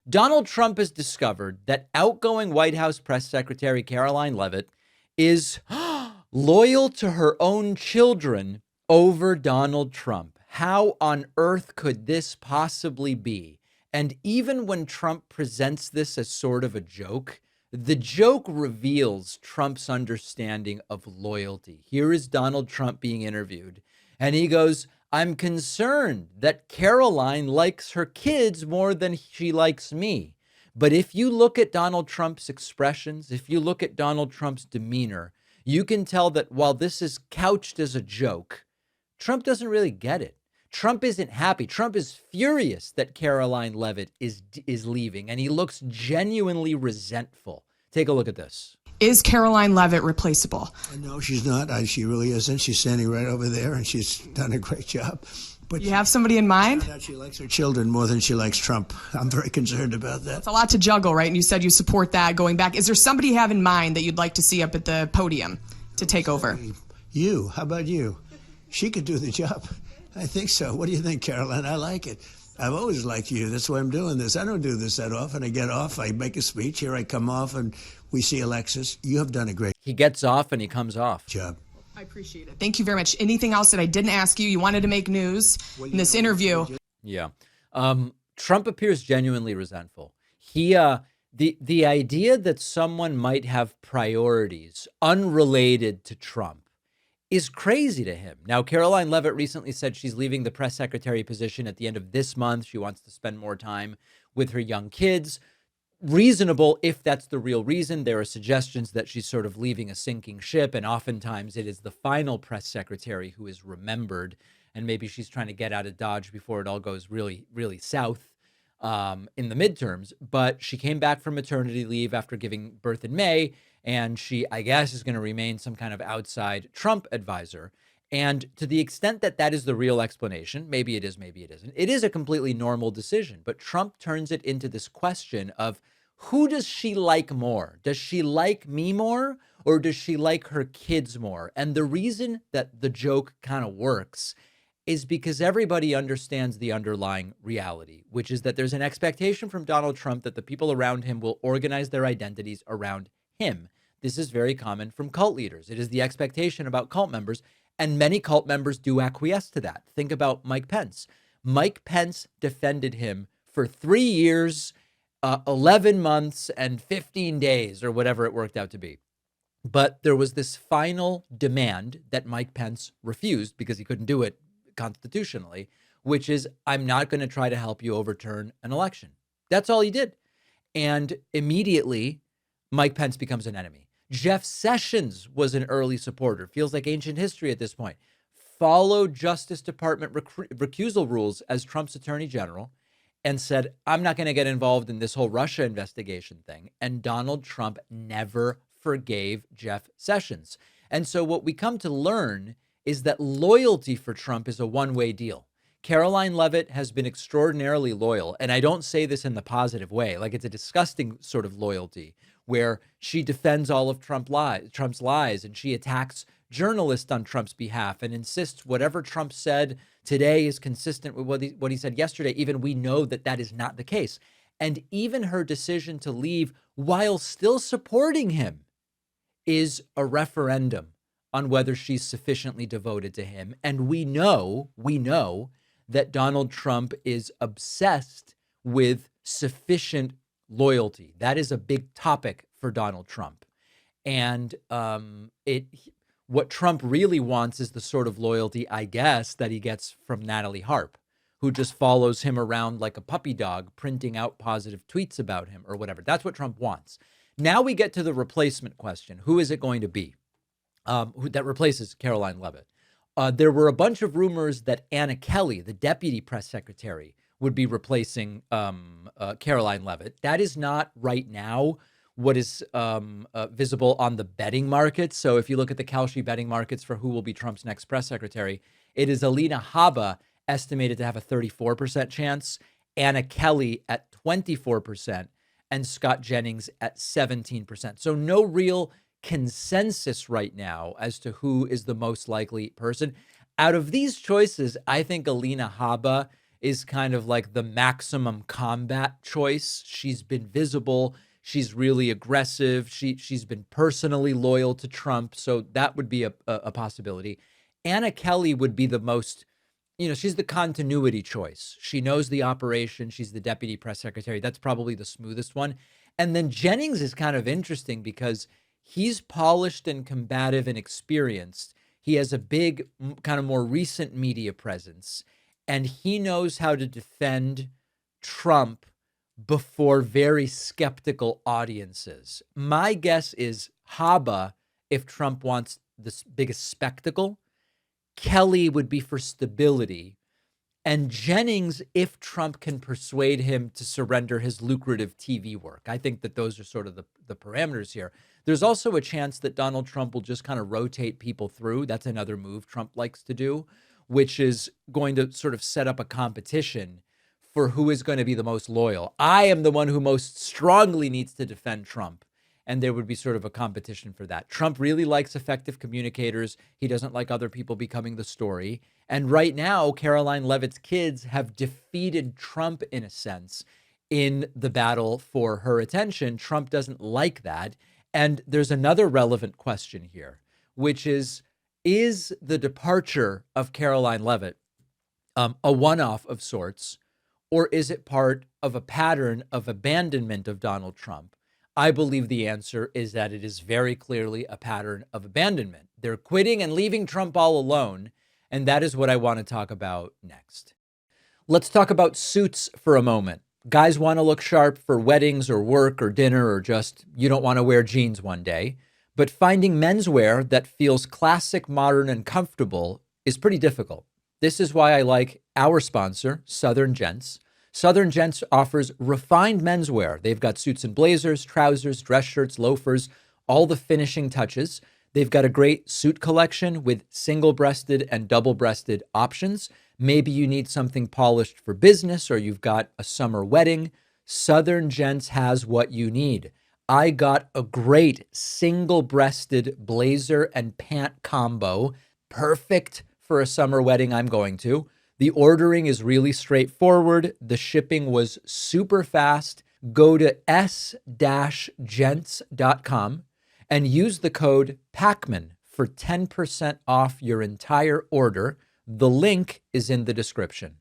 Donald Trump has discovered that outgoing White House press secretary Karoline Leavitt is loyal to her own children over Donald Trump. How on earth could this possibly be? And even when Trump presents this as sort of a joke, the joke reveals Trump's understanding of loyalty. Here is Donald Trump being interviewed, and he goes, I'm concerned that Karoline likes her kids more than she likes me. But if you look at Donald Trump's expressions, if you look at Donald Trump's demeanor, you can tell that while this is couched as a joke, Trump doesn't really get it. Trump isn't happy. Trump is furious that Karoline Leavitt is leaving, and he looks genuinely resentful. Take a look at this. Is Karoline Leavitt replaceable? No, she's not. She really isn't. She's standing right over there, and she's done a great job. But you have somebody in mind? She likes her children more than she likes Trump. I'm very concerned about that. It's a lot to juggle, right? And you said you support that going back. Is there somebody you have in mind that you'd like to see up at the podium to take over? You. How about you? She could do the job. I think so. What do you think, Caroline? I like it. I've always liked you. That's why I'm doing this. I don't do this that often. I get off, I make a speech. Here I come off, and we see Alexis. You have done a great He gets off and he comes off. job. I appreciate it. Thank you very much. Anything else that I didn't ask you? You wanted to make news in this interview. Yeah. Trump appears genuinely resentful. He, the idea that someone might have priorities unrelated to Trump is crazy to him. Now, Karoline Leavitt recently said she's leaving the press secretary position at the end of this month. She wants to spend more time with her young kids. Reasonable if that's the real reason. There are suggestions that she's sort of leaving a sinking ship, and oftentimes it is the final press secretary who is remembered, and maybe she's trying to get out of Dodge before it all goes really, really south in the midterms. But she came back from maternity leave after giving birth in May, and she, I guess, is going to remain some kind of outside Trump advisor. And to the extent that that is the real explanation, maybe it is, maybe it isn't, it is a completely normal decision. But Trump turns it into this question of, who does she like more? Does she like me more, or does she like her kids more? And the reason that the joke kind of works is because everybody understands the underlying reality, which is that there's an expectation from Donald Trump that the people around him will organize their identities around him. This is very common from cult leaders. It is the expectation about cult members, and many cult members do acquiesce to that. Think about Mike Pence. Mike Pence defended him for 3 years, 11 months and 15 days, or whatever it worked out to be. But there was this final demand that Mike Pence refused because he couldn't do it constitutionally, which is, I'm not going to try to help you overturn an election. That's all he did. And immediately, Mike Pence becomes an enemy. Jeff Sessions was an early supporter, feels like ancient history at this point, followed Justice Department recusal rules as Trump's attorney general and said, I'm not going to get involved in this whole Russia investigation thing. And Donald Trump never forgave Jeff Sessions. And so what we come to learn is that loyalty for Trump is a one-way deal. Karoline Leavitt has been extraordinarily loyal. And I don't say this in the positive way, like it's a disgusting sort of loyalty where she defends all of Trump's lies, and she attacks journalists on Trump's behalf and insists whatever Trump said today is consistent with what he said yesterday. Even we know that that is not the case. And even her decision to leave while still supporting him is a referendum on whether she's sufficiently devoted to him. And we know that Donald Trump is obsessed with sufficient loyalty. That is a big topic for Donald Trump. And what Trump really wants is the sort of loyalty, I guess, that he gets from Natalie Harp, who just follows him around like a puppy dog, printing out positive tweets about him or whatever. That's what Trump wants. Now we get to the replacement question. Who is it going to be that replaces Karoline Leavitt? There were a bunch of rumors that Anna Kelly, the deputy press secretary, would be replacing Karoline Leavitt. That is not right now what is visible on the betting markets. So if you look at the Kalshi betting markets for who will be Trump's next press secretary, it is Alina Habba, estimated to have a 34% chance, Anna Kelly at 24%, and Scott Jennings at 17%. So no real consensus right now as to who is the most likely person. Out of these choices, I think Alina Habba is kind of like the maximum combat choice. She's been visible. She's really aggressive. She's been personally loyal to Trump. So that would be a possibility. Anna Kelly would be the most, she's the continuity choice. She knows the operation. She's the deputy press secretary. That's probably the smoothest one. And then Jennings is kind of interesting because he's polished and combative and experienced. He has a big, kind of more recent media presence, and he knows how to defend Trump before very skeptical audiences. My guess is Haba, if Trump wants the biggest spectacle, Kelly would be for stability, and Jennings if Trump can persuade him to surrender his lucrative TV work. I think that those are sort of the parameters here. There's also a chance that Donald Trump will just kind of rotate people through. That's another move Trump likes to do, which is going to sort of set up a competition for who is going to be the most loyal. I am the one who most strongly needs to defend Trump. And there would be sort of a competition for that. Trump really likes effective communicators. He doesn't like other people becoming the story. And right now, Karoline Leavitt's kids have defeated Trump in a sense in the battle for her attention. Trump doesn't like that. And there's another relevant question here, which is the departure of Karoline Leavitt a one-off of sorts, or is it part of a pattern of abandonment of Donald Trump? I believe the answer is that it is very clearly a pattern of abandonment. They're quitting and leaving Trump all alone, and that is what I want to talk about next. Let's talk about suits for a moment. Guys want to look sharp for weddings or work or dinner, or just you don't want to wear jeans one day. But finding menswear that feels classic, modern, and comfortable is pretty difficult. This is why I like our sponsor, Southern Gents. Southern Gents offers refined menswear. They've got suits and blazers, trousers, dress shirts, loafers, all the finishing touches. They've got a great suit collection with single-breasted and double-breasted options. Maybe you need something polished for business or you've got a summer wedding. Southern Gents has what you need. I got a great single-breasted blazer and pant combo, perfect for a summer wedding I'm going to. The ordering is really straightforward. The shipping was super fast. Go to s-gents.com and use the code Pakman for 10% off your entire order. The link is in the description.